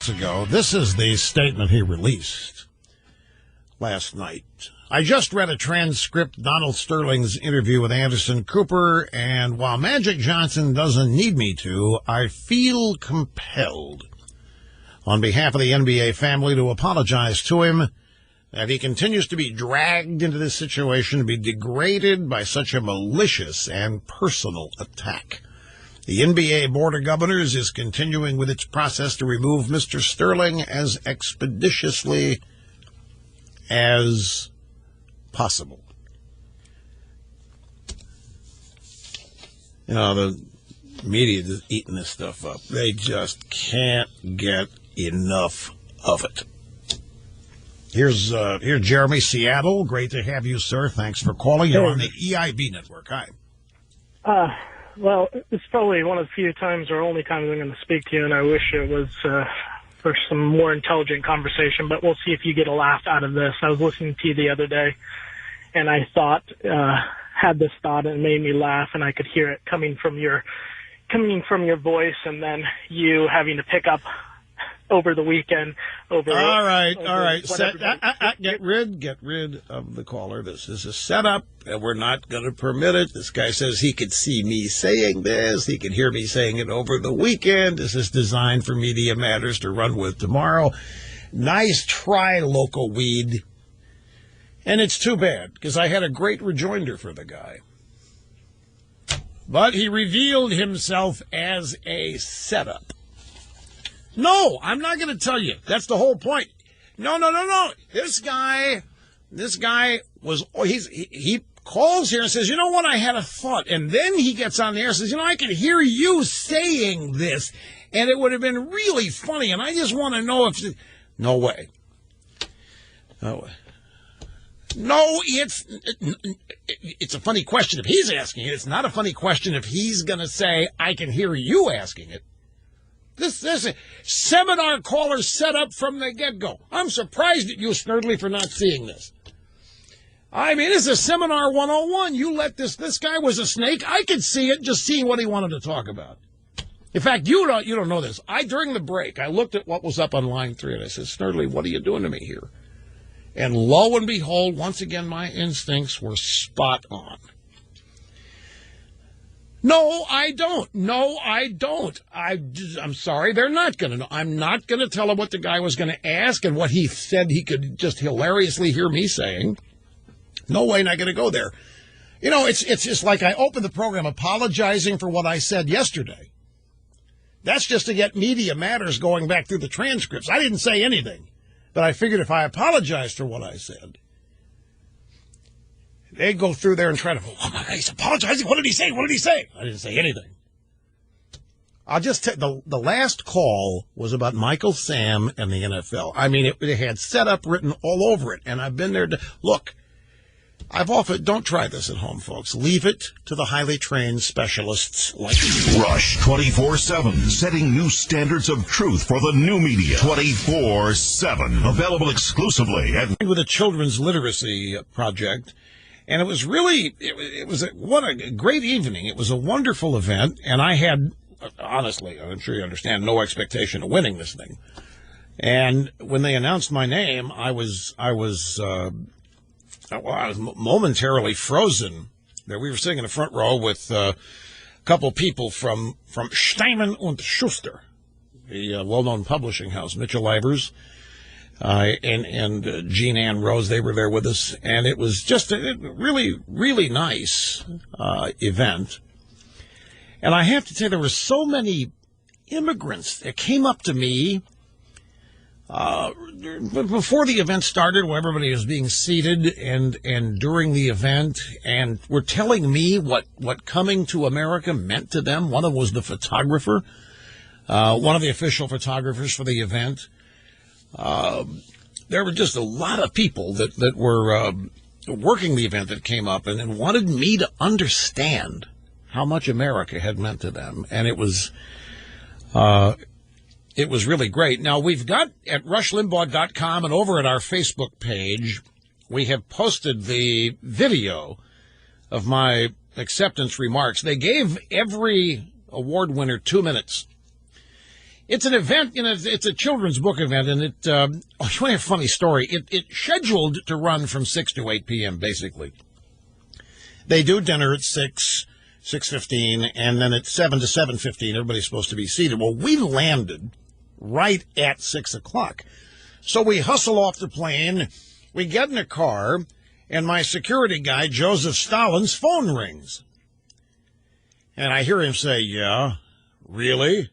Ago. This is the statement he released last night. I just read a transcript of Donald Sterling's interview with Anderson Cooper, and while Magic Johnson doesn't need me to, I feel compelled on behalf of the NBA family to apologize to him that he continues to be dragged into this situation, to be degraded by such a malicious and personal attack. The NBA Board of Governors is continuing with its process to remove Mr. Sterling as expeditiously as possible. You know, the media is eating this stuff up. They just can't get enough of it. Here's Jeremy, Seattle. Great to have you, sir. Thanks for calling. You're on the EIB network. Hi. Well, it's probably one of the few times or only times I'm going to speak to you, and I wish it was for some more intelligent conversation, but we'll see if you get a laugh out of this. I was listening to you the other day, and I had this thought, and it made me laugh, and I could hear it coming from your voice, and then you having to pick up over the weekend. All right. Get rid of the caller. This is a setup, and we're not going to permit it. This guy says he could see me saying this. He could hear me saying it over the weekend. This is designed for Media Matters to run with tomorrow. Nice try, local weed. And it's too bad, because I had a great rejoinder for the guy. But he revealed himself as a setup. No, I'm not going to tell you. That's the whole point. No. This guy he calls here and says, you know what, I had a thought. And then he gets on the air and says, I can hear you saying this, and it would have been really funny, and I just want to know if... No way. No, it's a funny question if he's asking it. It's not a funny question if he's going to say, I can hear you asking it. This seminar caller set up from the get-go. I'm surprised at you, Snurdly, for not seeing this. I mean, this is Seminar 101. You let this guy was a snake. I could see it just seeing what he wanted to talk about. In fact, you don't know this. During the break, I looked at what was up on line 3, and I said, Snurdly, what are you doing to me here? And lo and behold, once again, my instincts were spot on. No, I don't. I'm sorry, they're not going to know. I'm not going to tell him what the guy was going to ask and what he said he could just hilariously hear me saying. No way, not going to go there. It's just like I opened the program apologizing for what I said yesterday. That's just to get Media Matters going back through the transcripts. I didn't say anything, but I figured if I apologized for what I said, they'd go through there and try to, he's apologizing. What did he say? I didn't say anything. I'll just tell the last call was about Michael Sam and the NFL. I mean, it had setup written all over it, and I've been there to look. I've often, don't try this at home, folks. Leave it to the highly trained specialists like you. Rush 24/7, setting new standards of truth for the new media. 24/7, available exclusively at with a children's literacy project. And it was really, what a great evening. It was a wonderful event, and I had, honestly, I'm sure you understand, no expectation of winning this thing. And when they announced my name, I was momentarily frozen. There, we were sitting in the front row with a couple people from Steinman und Schuster, the well-known publishing house, Mitchell Ivers. And Jean Ann Rose, they were there with us, and it was just a really, really nice event. And I have to say, there were so many immigrants that came up to me before the event started, where everybody was being seated, and during the event, and were telling me what coming to America meant to them. One of them was the photographer, one of the official photographers for the event. There were just a lot of people that were working the event that came up and wanted me to understand how much America had meant to them. And it was really great. Now, we've got at rushlimbaugh.com and over at our Facebook page, we have posted the video of my acceptance remarks. They gave every award winner 2 minutes. It's an event, it's a children's book event, and it's really a funny story. It's scheduled to run from 6 to 8 p.m., basically. They do dinner at 6:15, and then at 7 to 7:15, everybody's supposed to be seated. Well, we landed right at 6 o'clock. So we hustle off the plane, we get in a car, and my security guy, Joseph Stalin's phone rings. And I hear him say, "Yeah, really?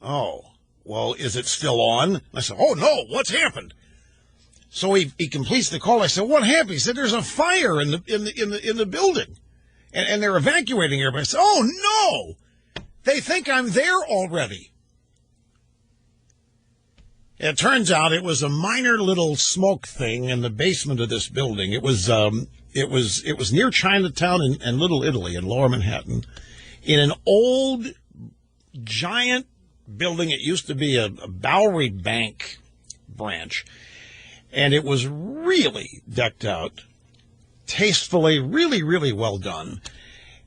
Oh, well, is it still on?" I said, "Oh, no, what's happened?" So he completes the call. I said, "What happened?" He said, "There's a fire in the building, and they're evacuating everybody." I said, "Oh, no, they think I'm there already." It turns out it was a minor little smoke thing in the basement of this building. It was near Chinatown and Little Italy in Lower Manhattan, in an old giant building. It used to be a Bowery Bank branch, and it was really decked out, tastefully, really, really well done.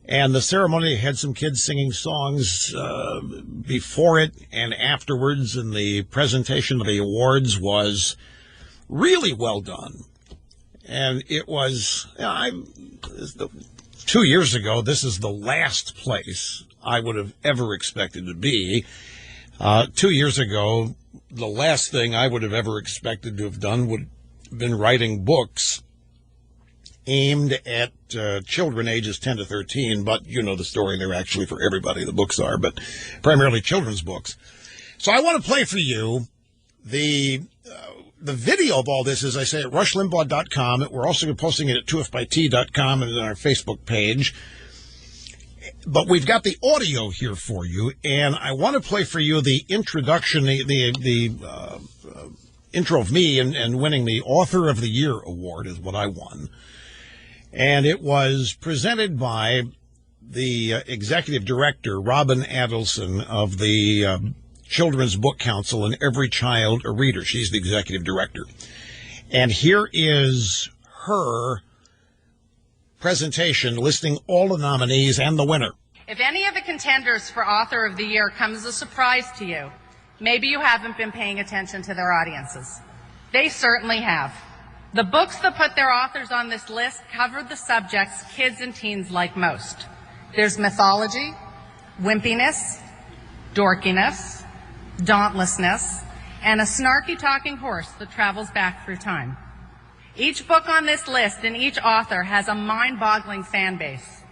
And the ceremony had some kids singing songs before it and afterwards, and the presentation of the awards was really well done. And it was, 2 years ago, this is the last place I would have ever expected to be. 2 years ago, the last thing I would have ever expected to have done would have been writing books aimed at children ages 10 to 13, but you know the story, they're actually for everybody, the books are, but primarily children's books. So I want to play for you the video of all this, as I say, at rushlimbaugh.com. We're also posting it at 2fbyt.com and on our Facebook page. But we've got the audio here for you, and I want to play for you the introduction, the intro of me and winning the Author of the Year award is what I won. And it was presented by the executive director, Robin Adelson, of the Children's Book Council, and Every Child a Reader. She's the executive director. And here is her presentation listing all the nominees and the winner. If any of the contenders for Author of the Year comes as a surprise to you, maybe you haven't been paying attention to their audiences. They certainly have. The books that put their authors on this list cover the subjects kids and teens like most. There's mythology, wimpiness, dorkiness, dauntlessness, and a snarky talking horse that travels back through time. Each book on this list and each author has a mind-boggling fan base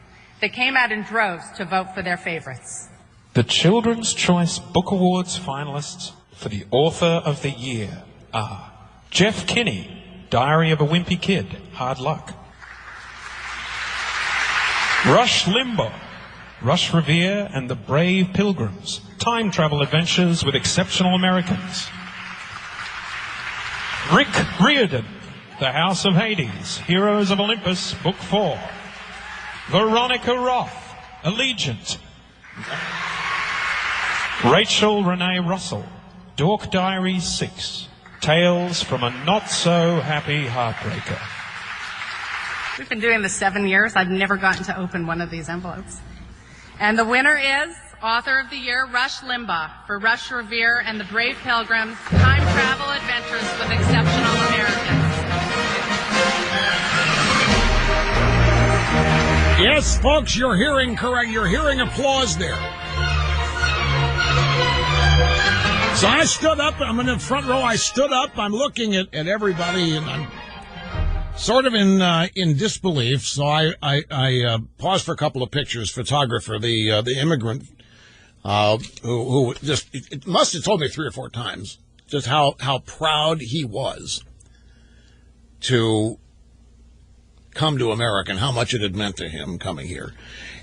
that came out in droves to vote for their favorites. The Children's Choice Book Awards finalists for the Author of the Year are Jeff Kinney, Diary of a Wimpy Kid, Hard Luck. Rush Limbaugh, Rush Revere and the Brave Pilgrims, Time Travel Adventures with Exceptional Americans. Rick Riordan, The House of Hades, Heroes of Olympus, Book 4. Veronica Roth, Allegiant. Rachel Renee Russell, Dork Diaries 6. Tales from a Not-So-Happy Heartbreaker. We've been doing this 7 years. I've never gotten to open one of these envelopes. And the winner is Author of the Year, Rush Limbaugh, for Rush Revere and the Brave Pilgrims, Time Travel Adventures with Exceptional Americans. Yes, folks, you're hearing correct. You're hearing applause there. So I stood up. I'm in the front row. I stood up. I'm looking at everybody, and I'm sort of in disbelief. So I paused for a couple of pictures. Photographer, the immigrant, who just it must have told me 3 or 4 times just how proud he was to come to America and how much it had meant to him coming here.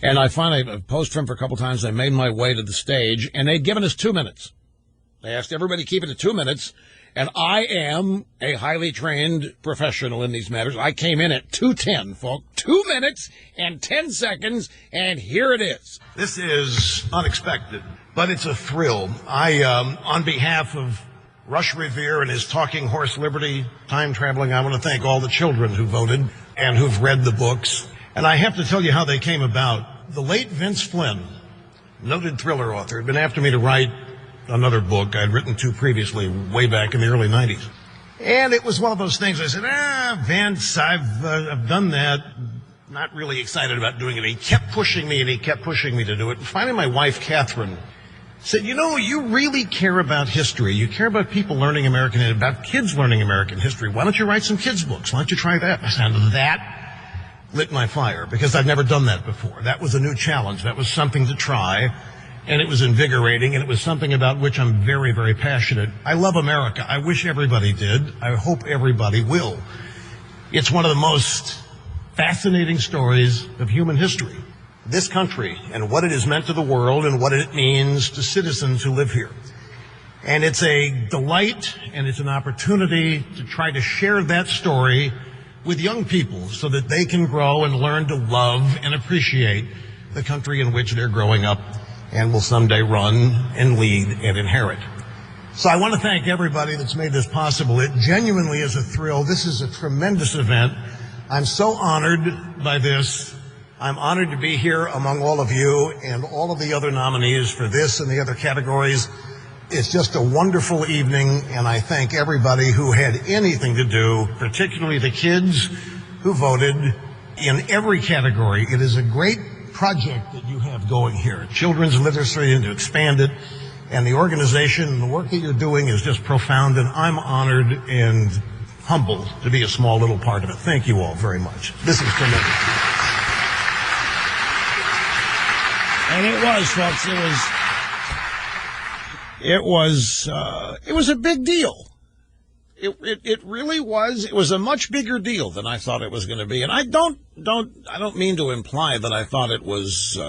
And I finally posed for him for a couple of times. I made my way to the stage, and they'd given us 2 minutes. They asked everybody to keep it to 2 minutes, and I am a highly trained professional in these matters. I came in at 2:10, folks. 2 minutes and 10 seconds, and here it is. This is unexpected, but it's a thrill. On behalf of Rush Revere and his Talking Horse Liberty, Time Traveling, I want to thank all the children who voted and who've read the books. And I have to tell you how they came about. The late Vince Flynn, noted thriller author, had been after me to write another book I'd written two previously way back in the early 90s. And it was one of those things I said, Vance, I've done that. Not really excited about doing it. He kept pushing me to do it. And finally, my wife, Catherine, said, you really care about history. You care about people learning American, about kids learning American history. Why don't you write some kids' books? Why don't you try that? I said, that lit my fire because I'd never done that before. That was a new challenge. That was something to try. And it was invigorating, and it was something about which I'm very, very passionate. I love America. I wish everybody did. I hope everybody will. It's one of the most fascinating stories of human history. This country and what it has meant to the world and what it means to citizens who live here. And it's a delight and it's an opportunity to try to share that story with young people so that they can grow and learn to love and appreciate the country in which they're growing up and will someday run and lead and inherit. So I want to thank everybody that's made this possible. It genuinely is a thrill. This is a tremendous event. I'm so honored by this. I'm honored to be here among all of you and all of the other nominees for this and the other categories. It's just a wonderful evening, and I thank everybody who had anything to do, particularly the kids who voted in every category. It is a great project that you have going here, children's literacy, and to expand it. And the organization and the work that you're doing is just profound, and I'm honored and humbled to be a small little part of it. Thank you all very much. This is tremendous. And it was, folks, it was a big deal. It really was. It was a much bigger deal than I thought it was going to be. And I don't mean to imply that I thought it was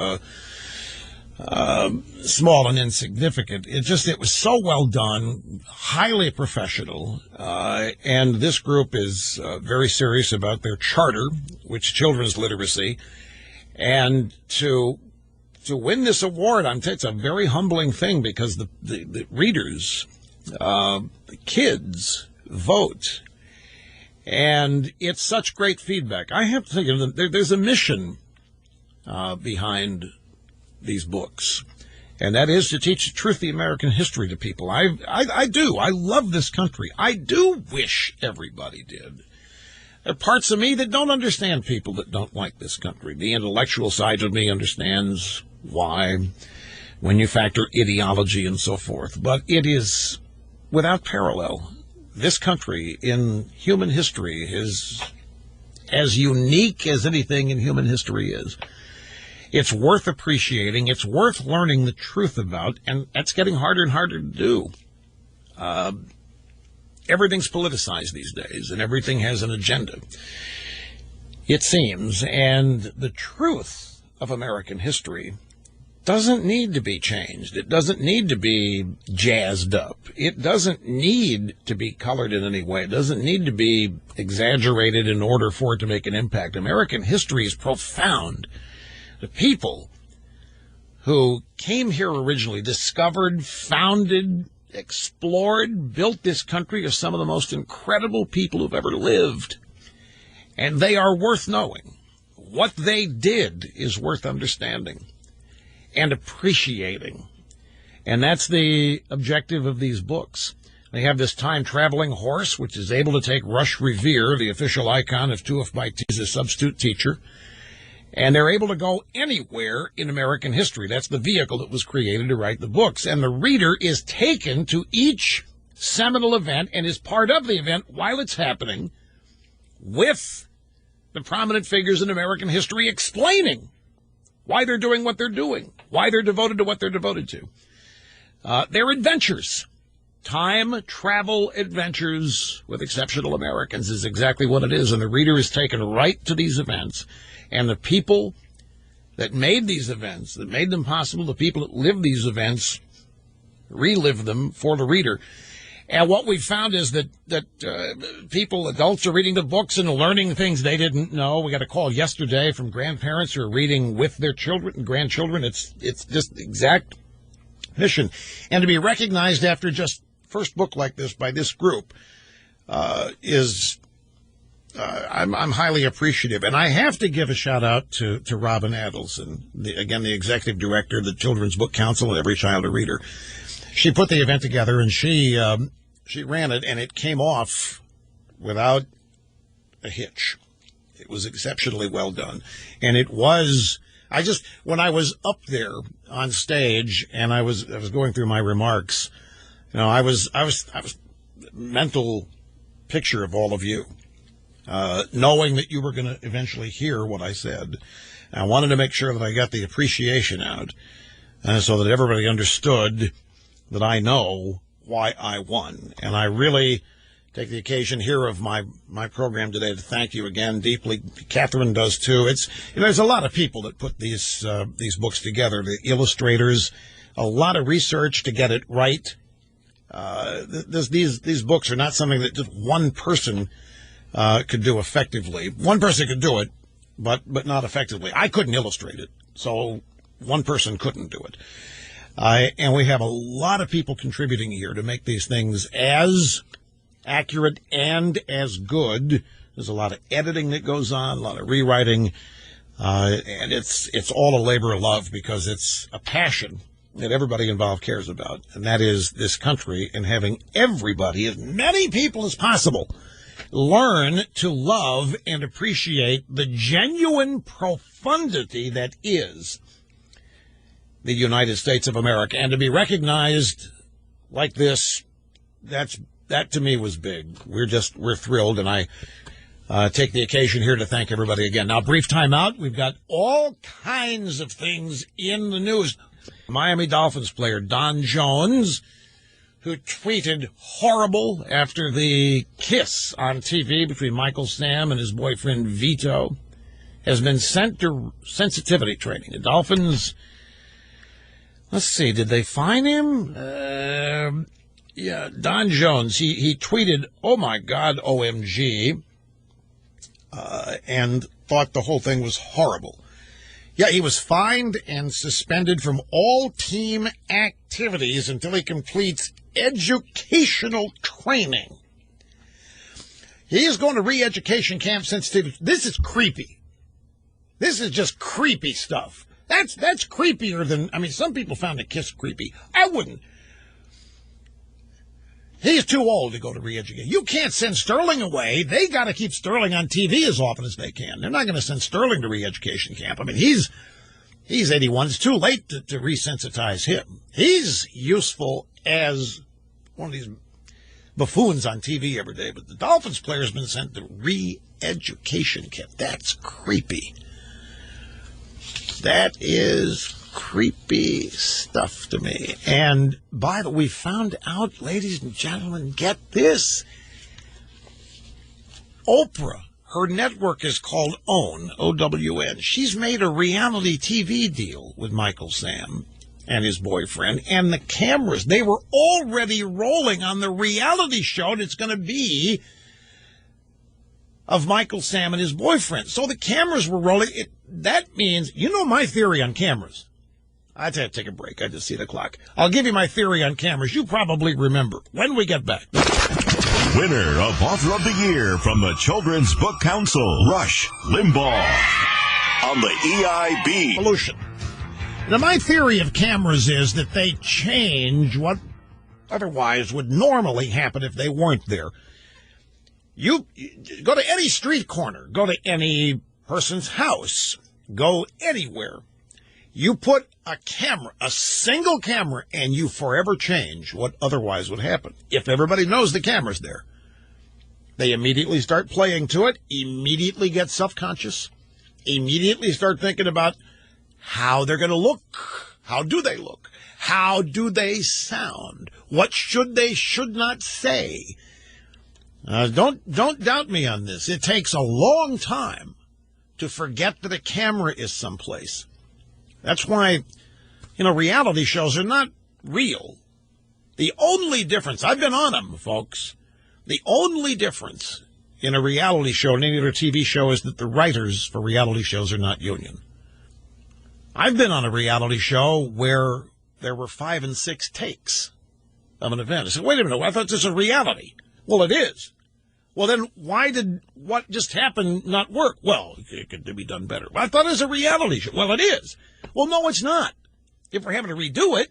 small and insignificant. It was so well done, highly professional, and this group is very serious about their charter, which is children's literacy, and to win this award, it's a very humbling thing because the readers, the kids, vote, and it's such great feedback. I have to think of them. There's a mission behind these books, and that is to teach the truth of the American history to people. I do. I love this country. I do wish everybody did. There are parts of me that don't understand people that don't like this country. The intellectual side of me understands why, when you factor ideology and so forth. But it is without parallel. This country in human history is as unique as anything in human history is. It's worth appreciating. It's worth learning the truth about, and that's getting harder and harder to do. Everything's politicized these days, and everything has an agenda, it seems. And the truth of American history doesn't need to be changed. It doesn't need to be jazzed up. It doesn't need to be colored in any way. It doesn't need to be exaggerated in order for it to make an impact. American history is profound. The people who came here originally, discovered, founded, explored, built this country are some of the most incredible people who've ever lived. And they are worth knowing. What they did is worth understanding and appreciating. And that's the objective of these books. They have this time-traveling horse, which is able to take Rush Revere, the official icon of 2FBT, as a substitute teacher. And they're able to go anywhere in American history. That's the vehicle that was created to write the books. And the reader is taken to each seminal event and is part of the event while it's happening with the prominent figures in American history explaining why they're doing what they're doing, why they're devoted to what they're devoted to. They're adventures. Time travel adventures with exceptional Americans is exactly what it is. And the reader is taken right to these events. And the people that made these events, that made them possible, the people that live these events, relive them for the reader. And what we found is that people, adults, are reading the books and learning things they didn't know. We got a call yesterday from grandparents who are reading with their children and grandchildren. It's just the exact mission. And to be recognized after just first book like this by this group is... I'm highly appreciative, and I have to give a shout out to Robin Adelson, the executive director of the Children's Book Council and Every Child a Reader. She put the event together, and she ran it, and it came off without a hitch. It was exceptionally well done, and it was. When I was up there on stage and I was going through my remarks, I was mental picture of all of you, knowing that you were going to eventually hear what I said. I wanted to make sure that I got the appreciation out, so that everybody understood that I know why I won. And I really take the occasion here of my program today to thank you again deeply. Catherine does too. There's a lot of people that put these books together, the illustrators, a lot of research to get it right. These books are not something that just one person could do effectively. One person could do it, but not effectively. I couldn't illustrate it, so one person couldn't do it. And we have a lot of people contributing here to make these things as accurate and as good. There's a lot of editing that goes on, a lot of rewriting, and it's all a labor of love because it's a passion that everybody involved cares about, and that is this country and having everybody, as many people as possible, learn to love and appreciate the genuine profundity that is the United States of America. And to be recognized like this, that to me was big. We're thrilled, and I take the occasion here to thank everybody again. Now, brief time out. We've got all kinds of things in the news. Miami Dolphins player Don Jones, who tweeted horrible after the kiss on TV between Michael Sam and his boyfriend Vito, has been sent to sensitivity training. The Dolphins, let's see, did they fine him? Yeah, Don Jones, he tweeted, "Oh my God, OMG," and thought the whole thing was horrible. Yeah, he was fined and suspended from all team activities until he completes educational training. He is going to re-education camp sensitivity. This is creepy. This is just creepy stuff. That's creepier than, some people found the kiss creepy. I wouldn't. He's too old to go to re-education. You can't send Sterling away. They got to keep Sterling on TV as often as they can. They're not going to send Sterling to re-education camp. He's 81. It's too late to resensitize him. He's useful as one of these buffoons on TV every day. But the Dolphins player has been sent to re-education camp. That's creepy. That is creepy stuff to me. And by the way, we found out, ladies and gentlemen, get this. Oprah, her network is called OWN, O-W-N. She's made a reality TV deal with Michael Sam and his boyfriend, and the cameras, they were already rolling on the reality show that's going to be of Michael Sam and his boyfriend. So the cameras were rolling. That means, my theory on cameras. I have to take a break. I just see the clock. I'll give you my theory on cameras. You probably remember when we get back. Winner of Author of the Year from the Children's Book Council, Rush Limbaugh, on the EIB. Pollution. Now, my theory of cameras is that they change what otherwise would normally happen if they weren't there. You go to any street corner, go to any person's house, go anywhere. You put a camera, a single camera, and you forever change what otherwise would happen. If everybody knows the camera's there, they immediately start playing to it, immediately get self-conscious, immediately start thinking about how they're going to look. How do they look? How do they sound? What should not say? Don't doubt me on this. It takes a long time to forget that a camera is someplace. That's why, reality shows are not real. The only difference, I've been on them, folks, the only difference in a reality show and any other TV show is that the writers for reality shows are not union. I've been on a reality show where there were 5 and 6 takes of an event. I said, wait a minute, I thought this was a reality. Well, it is. Well, then why did what just happened not work? Well, it could be done better. I thought it was a reality show. Well, it is. Well, no, it's not. If we're having to redo it,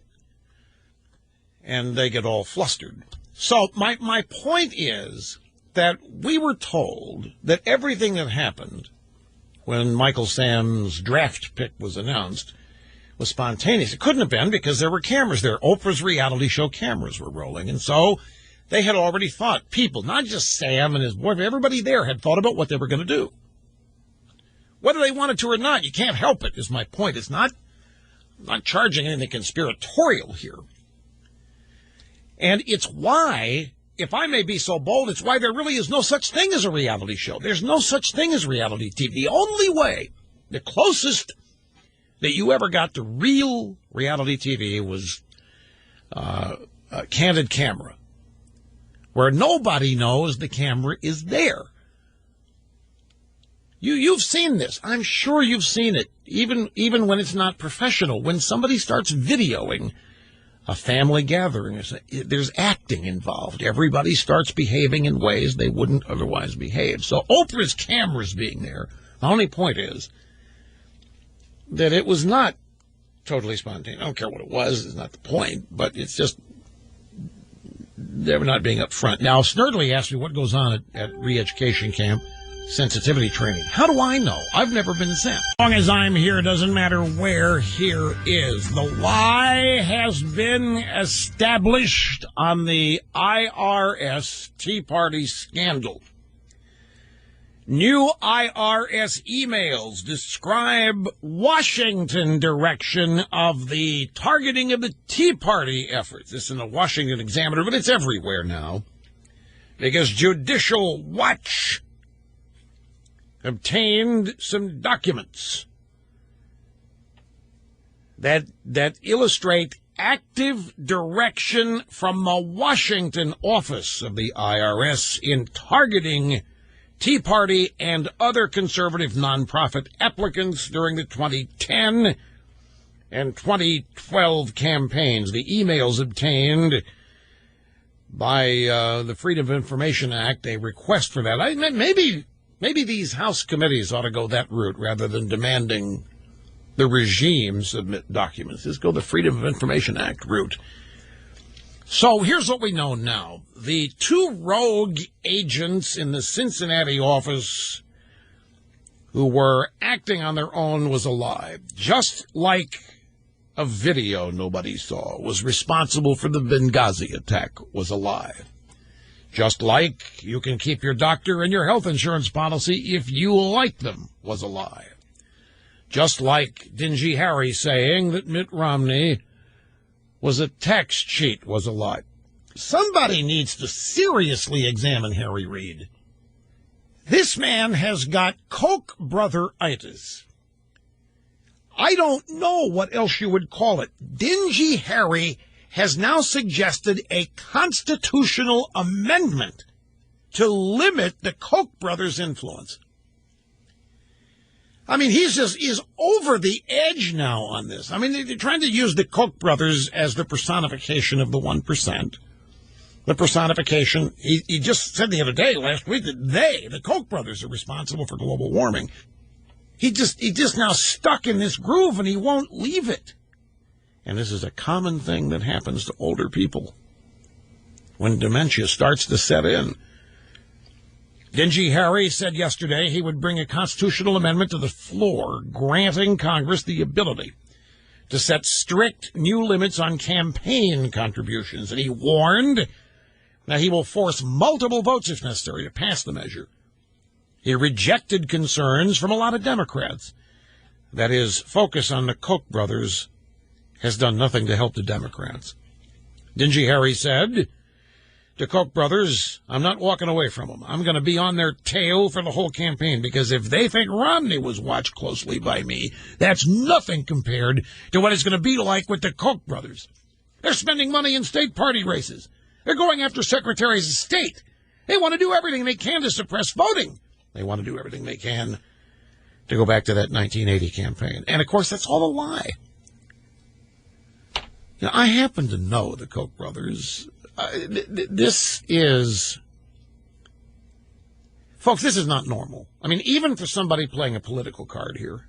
and they get all flustered. So my point is that we were told that everything that happened when Michael Sam's draft pick was announced was spontaneous. It couldn't have been because there were cameras there. Oprah's reality show cameras were rolling, and so they had already thought. People, not just Sam and his boyfriend, everybody there had thought about what they were going to do. Whether they wanted to or not, you can't help it, is my point. It's not charging anything conspiratorial here. And it's why, if I may be so bold, it's why there really is no such thing as a reality show. There's no such thing as reality TV. The only way, the closest that you ever got to real reality TV was a candid camera, where nobody knows the camera is there. You've seen this. I'm sure you've seen it, even when it's not professional. When somebody starts videoing a family gathering, there's acting involved. Everybody starts behaving in ways they wouldn't otherwise behave. So Oprah's cameras being there, the only point is that it was not totally spontaneous. I don't care what it was. It's not the point. But it's just they were not being upfront. Now, Snerdley asked me what goes on at re-education camp. Sensitivity training. How do I know? I've never been sent. As long as I'm here, it doesn't matter where here is. The lie has been established on the IRS Tea Party scandal. New IRS emails describe Washington direction of the targeting of the Tea Party efforts. This is in the Washington Examiner, but it's everywhere now. Because Judicial Watch obtained some documents that illustrate active direction from the Washington office of the IRS in targeting Tea Party and other conservative nonprofit applicants during the 2010 and 2012 campaigns. The emails obtained by the Freedom of Information Act, a request for that. Maybe these House committees ought to go that route rather than demanding the regime submit documents. Just go the Freedom of Information Act route. So here's what we know now. The two rogue agents in the Cincinnati office who were acting on their own was a lie. Just like a video nobody saw was responsible for the Benghazi attack was a lie. Just like you can keep your doctor and your health insurance policy if you like them was a lie. Just like Dingy Harry saying that Mitt Romney was a tax cheat was a lie. Somebody needs to seriously examine Harry Reid. This man has got Koch brother-itis. I don't know what else you would call it. Dingy Harry has now suggested a constitutional amendment to limit the Koch brothers' influence. I mean, he's over the edge now on this. I mean, they're trying to use the Koch brothers as the personification of the 1%. The personification, he just said the other day, last week, that the Koch brothers, are responsible for global warming. He just now stuck in this groove and he won't leave it. And this is a common thing that happens to older people when dementia starts to set in. Dingy Harry said yesterday he would bring a constitutional amendment to the floor granting Congress the ability to set strict new limits on campaign contributions. And he warned that he will force multiple votes if necessary to pass the measure. He rejected concerns from a lot of Democrats that his focus on the Koch brothers has done nothing to help the Democrats. Dingy Harry said to Koch brothers, I'm not walking away from them. I'm going to be on their tail for the whole campaign, because if they think Romney was watched closely by me, that's nothing compared to what it's going to be like with the Koch brothers. They're spending money in state party races. They're going after secretaries of state. They want to do everything they can to suppress voting. They want to do everything they can to go back to that 1980 campaign. And, of course, that's all a lie. Now, I happen to know the Koch brothers. This is, folks, this is not normal. I mean, even for somebody playing a political card here,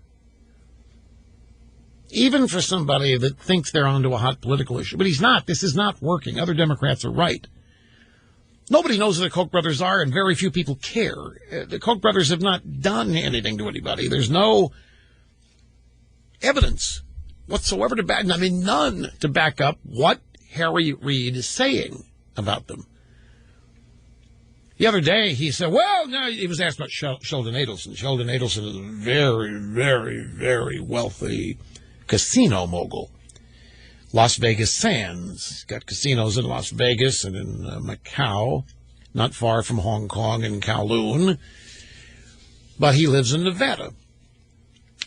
even for somebody that thinks they're onto a hot political issue. But he's not. This is not working. Other Democrats are right. Nobody knows who the Koch brothers are, and very few people care. The Koch brothers have not done anything to anybody. There's no evidence whatsoever to back, none to back up what Harry Reid is saying about them. The other day, he said, well, no, he was asked about Sheldon Adelson. Sheldon Adelson is a very, very, very wealthy casino mogul. Las Vegas Sands. Got casinos in Las Vegas and in Macau, not far from Hong Kong and Kowloon. But he lives in Nevada.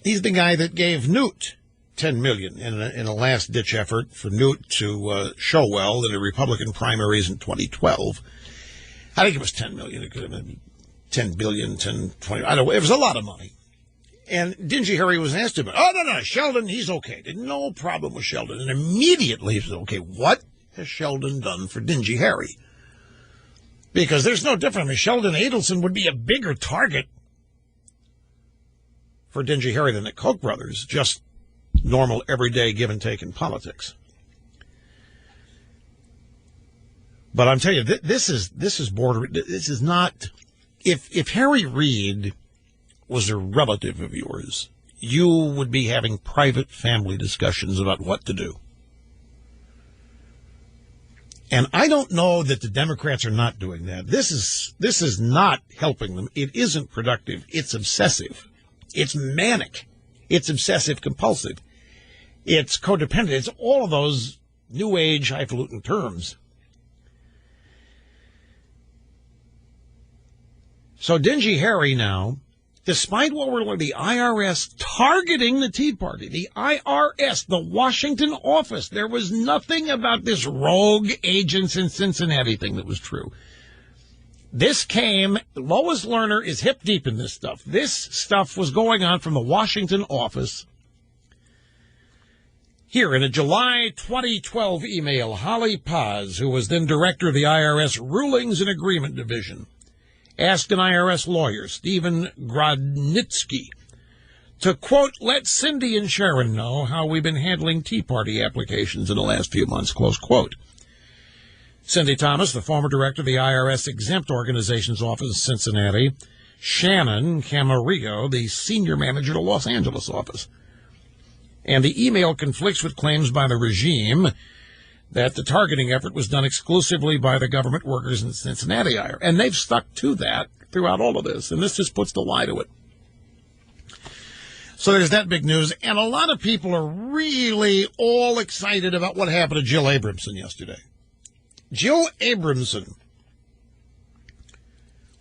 He's the guy that gave Newt $10 million in a last-ditch effort for Newt to show well in the Republican primaries in 2012. I think it was $10 million. It could have been $10 billion, 10, 20. I don't know. It was a lot of money. And Dingy Harry was asked about, oh, no, Sheldon, he's okay. No problem with Sheldon. And immediately he said, okay, what has Sheldon done for Dingy Harry? Because there's no difference. Sheldon Adelson would be a bigger target for Dingy Harry than the Koch brothers, just normal, everyday give and take in politics. But I'm telling you, this is border. This is not. If Harry Reid was a relative of yours, you would be having private family discussions about what to do. And I don't know that the Democrats are not doing that. This is not helping them. It isn't productive. It's obsessive. It's manic. It's obsessive compulsive. It's codependent. It's all of those new age highfalutin terms. So Dingy Harry now, despite what we're learning, the IRS targeting the Tea Party, the IRS, the Washington office, there was nothing about this rogue agents in Cincinnati thing that was true. This came, Lois Lerner is hip deep in this stuff. This stuff was going on from the Washington office. Here, in a July 2012 email, Holly Paz, who was then director of the IRS Rulings and Agreement Division, asked an IRS lawyer, Stephen Grodnitsky, to, quote, let Cindy and Sharon know how we've been handling Tea Party applications in the last few months, close quote. Cindy Thomas, the former director of the IRS Exempt Organizations Office in Cincinnati, Shannon Camarillo, the senior manager of the Los Angeles office. And the email conflicts with claims by the regime that the targeting effort was done exclusively by the government workers in Cincinnati. And they've stuck to that throughout all of this, and this just puts the lie to it. So there's that big news, and a lot of people are really all excited about what happened to Jill Abramson yesterday. Jill Abramson,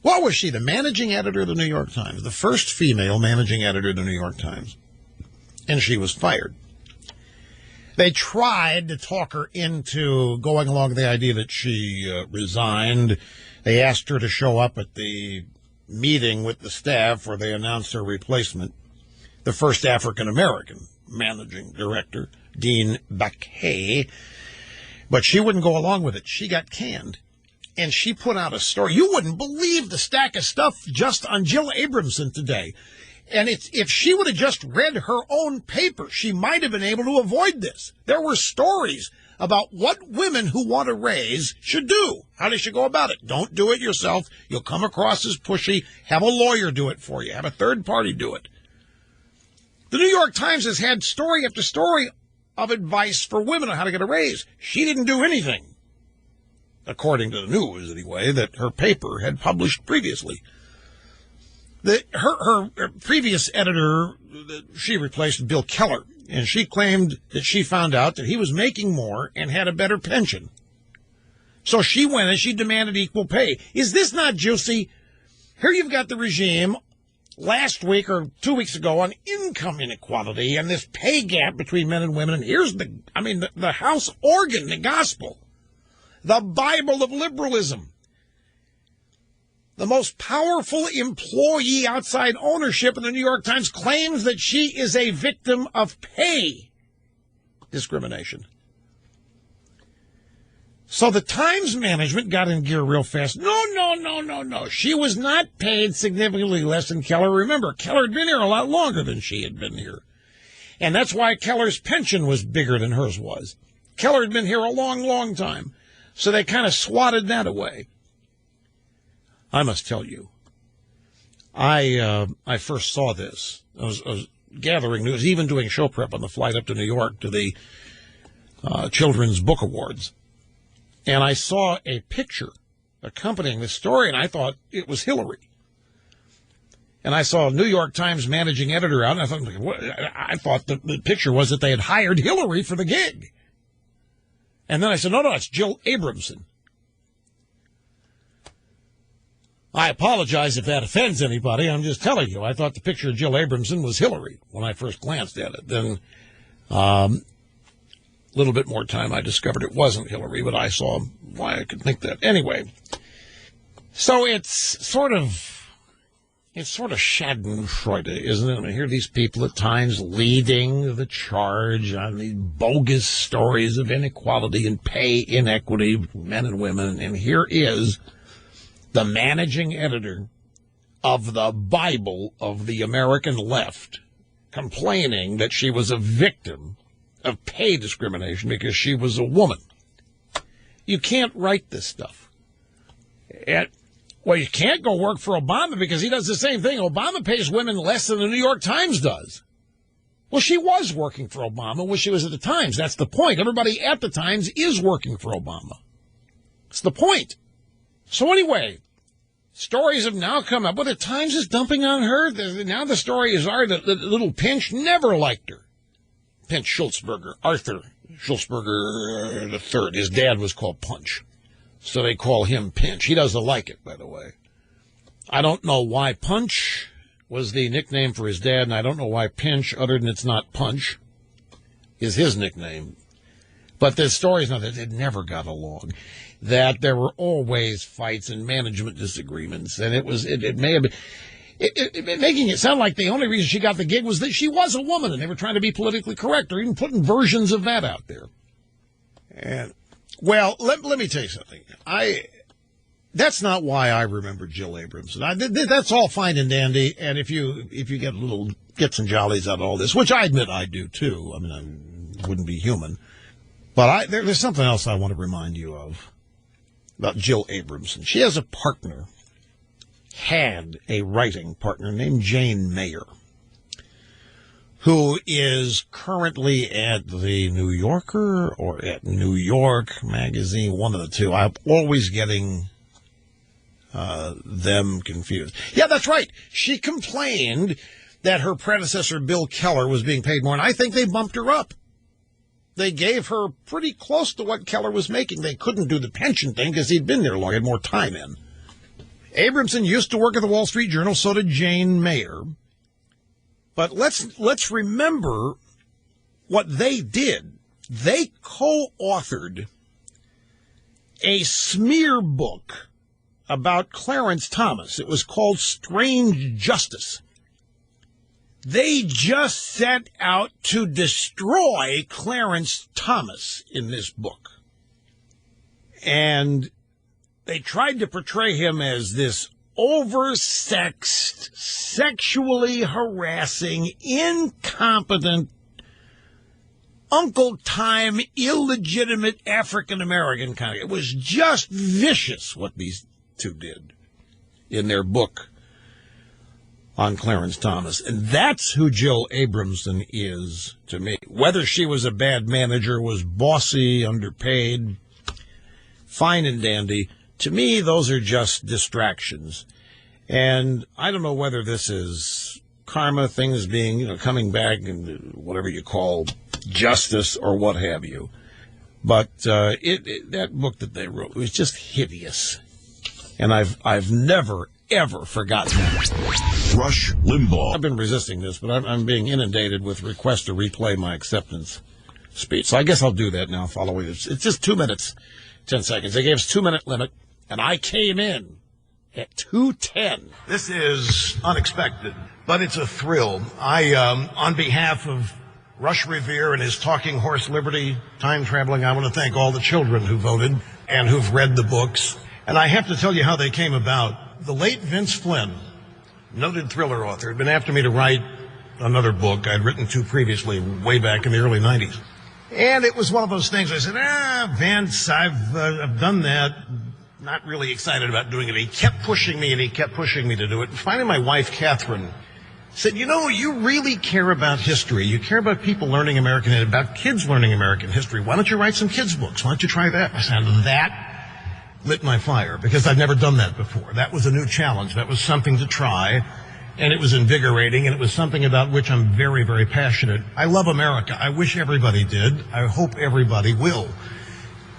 what was she, the managing editor of the New York Times, the first female managing editor of the New York Times, and she was fired. They tried to talk her into going along with the idea that she resigned. They asked her to show up at the meeting with the staff where they announced her replacement, the first African-American managing director, Dean Baquet. But she wouldn't go along with it. She got canned. And she put out a story. You wouldn't believe the stack of stuff just on Jill Abramson today. And if she would have just read her own paper, she might have been able to avoid this. There were stories about what women who want a raise should do, how they should go about it. Don't do it yourself. You'll come across as pushy. Have a lawyer do it for you. Have a third party do it. The New York Times has had story after story of advice for women on how to get a raise. She didn't do anything, according to the news anyway, that her paper had published previously. Her previous editor, she replaced Bill Keller, and she claimed that she found out that he was making more and had a better pension. So she went and she demanded equal pay. Is this not juicy? Here you've got the regime last week or 2 weeks ago on income inequality and this pay gap between men and women. And here's the house organ, the gospel, the Bible of liberalism. The most powerful employee outside ownership in the New York Times claims that she is a victim of pay discrimination. So the Times management got in gear real fast. No. She was not paid significantly less than Keller. Remember, Keller had been here a lot longer than she had been here. And that's why Keller's pension was bigger than hers was. Keller had been here a long, long time. So they kind of swatted that away. I must tell you, I first saw this. I was gathering news, even doing show prep on the flight up to New York to the Children's Book Awards. And I saw a picture accompanying the story, and I thought it was Hillary. And I saw a New York Times managing editor out, and I thought the picture was that they had hired Hillary for the gig. And then I said, no, it's Jill Abramson. I apologize if that offends anybody. I'm just telling you. I thought the picture of Jill Abramson was Hillary when I first glanced at it. Then a little bit more time, I discovered it wasn't Hillary, but I saw why I could think that. Anyway, so it's sort of schadenfreude, isn't it? I hear these people at times leading the charge on these bogus stories of inequality and pay inequity between men and women. And here is the managing editor of the Bible of the American left complaining that she was a victim of pay discrimination because she was a woman. You can't write this stuff. Well, you can't go work for Obama because he does the same thing. Obama pays women less than the New York Times does. Well, she was working for Obama when she was at the Times. That's the point. Everybody at the Times is working for Obama. That's the point. So anyway, stories have now come up. Well, the Times is dumping on her. Now the stories are that little Pinch never liked her. Pinch Schultzberger, Arthur Schultzberger III. His dad was called Punch. So they call him Pinch. He doesn't like it, by the way. I don't know why Punch was the nickname for his dad, and I don't know why Pinch, other than it's not Punch, is his nickname. But the story is not that they never got along, that there were always fights and management disagreements, and it may have been making it sound like the only reason she got the gig was that she was a woman, and they were trying to be politically correct, or even putting versions of that out there. And well, let me tell you something. That's not why I remember Jill Abramson. That's all fine and dandy, and if you get a little gets and jollies out of all this, which I admit I do too. I mean, I wouldn't be human. But there's something else I want to remind you of about Jill Abramson. She has a partner, had a writing partner named Jane Mayer, who is currently at the New Yorker or at New York Magazine, one of the two. I'm always getting them confused. Yeah, that's right. She complained that her predecessor, Bill Keller, was being paid more, and I think they bumped her up. They gave her pretty close to what Keller was making. They couldn't do the pension thing because he'd been there long, had more time in. Abramson used to work at the Wall Street Journal, so did Jane Mayer. But let's remember what they did. They co-authored a smear book about Clarence Thomas. It was called Strange Justice. They just set out to destroy Clarence Thomas in this book. And they tried to portray him as this oversexed, sexually harassing, incompetent, Uncle Time, illegitimate African-American kind of. It was just vicious what these two did in their book on Clarence Thomas. And that's who Jill Abramson is to me. Whether she was a bad manager, was bossy, underpaid, fine and dandy, to me, those are just distractions. And I don't know whether this is karma, things being, coming back and whatever you call justice or what have you. But that book that they wrote was just hideous. And I've never, ever forgotten that. Rush Limbaugh. I've been resisting this, but I'm being inundated with requests to replay my acceptance speech. So I guess I'll do that now following this. It's just 2 minutes, 10 seconds. They gave us 2-minute limit, and I came in at 2:10. This is unexpected, but it's a thrill. On behalf of Rush Revere and his Talking Horse Liberty time traveling, I want to thank all the children who voted and who've read the books. And I have to tell you how they came about. The late Vince Flynn, noted thriller author, had been after me to write another book I'd written two previously way back in the early 90s. And it was one of those things I said, Vance, I've done that. Not really excited about doing it. He kept pushing me to do it. And finally, my wife, Catherine, said, you really care about history. You care about people learning American history, about kids learning American history. Why don't you write some kids' books? Why don't you try that? I said, that lit my fire because I'd never done that before. That was a new challenge. That was something to try. And it was invigorating, and it was something about which I'm very, very passionate. I love America. I wish everybody did. I hope everybody will.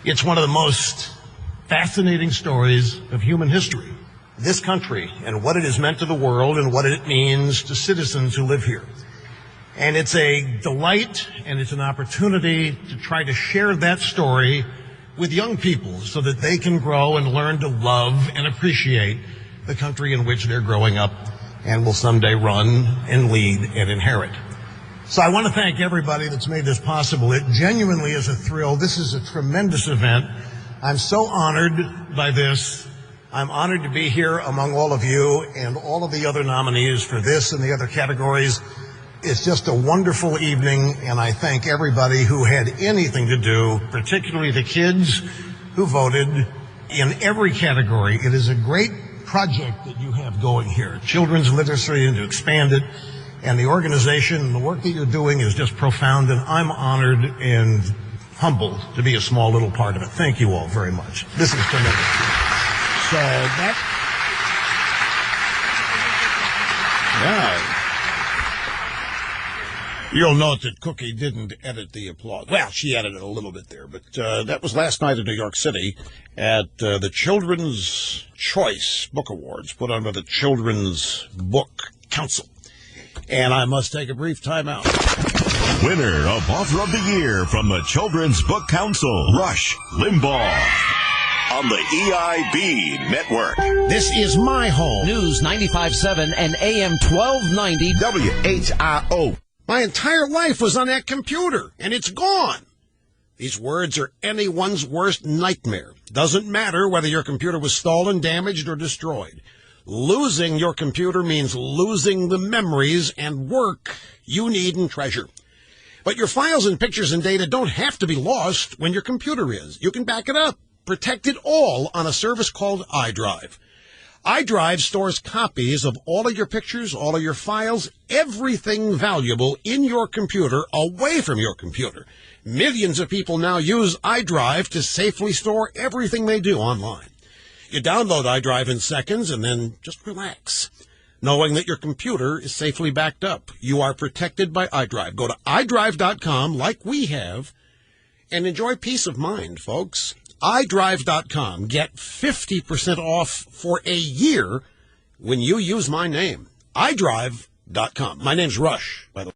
It's one of the most fascinating stories of human history. This country and what it has meant to the world and what it means to citizens who live here. And it's a delight and it's an opportunity to try to share that story with young people so that they can grow and learn to love and appreciate the country in which they're growing up and will someday run and lead and inherit. So I want to thank everybody that's made this possible. It genuinely is a thrill. This is a tremendous event. I'm so honored by this. I'm honored to be here among all of you and all of the other nominees for this and the other categories. It's just a wonderful evening, and I thank everybody who had anything to do, particularly the kids who voted in every category. It is a great project that you have going here, children's literacy, and to expand it. And the organization and the work that you're doing is just profound, and I'm honored and humbled to be a small little part of it. Thank you all very much. This is tremendous. So you'll note that Cookie didn't edit the applause. Well, she edited a little bit there, but that was last night in New York City at the Children's Choice Book Awards put on by the Children's Book Council. And I must take a brief time out. Winner of Author of the Year from the Children's Book Council, Rush Limbaugh. On the EIB Network. This is my home. News 95.7 and AM 1290 WHIO. My entire life was on that computer, and it's gone. These words are anyone's worst nightmare. Doesn't matter whether your computer was stolen, damaged, or destroyed. Losing your computer means losing the memories and work you need and treasure. But your files and pictures and data don't have to be lost when your computer is. You can back it up. Protect it all on a service called iDrive. iDrive stores copies of all of your pictures, all of your files, everything valuable in your computer away from your computer. Millions of people now use iDrive to safely store everything they do online. You download iDrive in seconds and then just relax, knowing that your computer is safely backed up. You are protected by iDrive. Go to iDrive.com like we have and enjoy peace of mind, folks. iDrive.com. Get 50% off for a year when you use my name. iDrive.com. My name's Rush, by the way.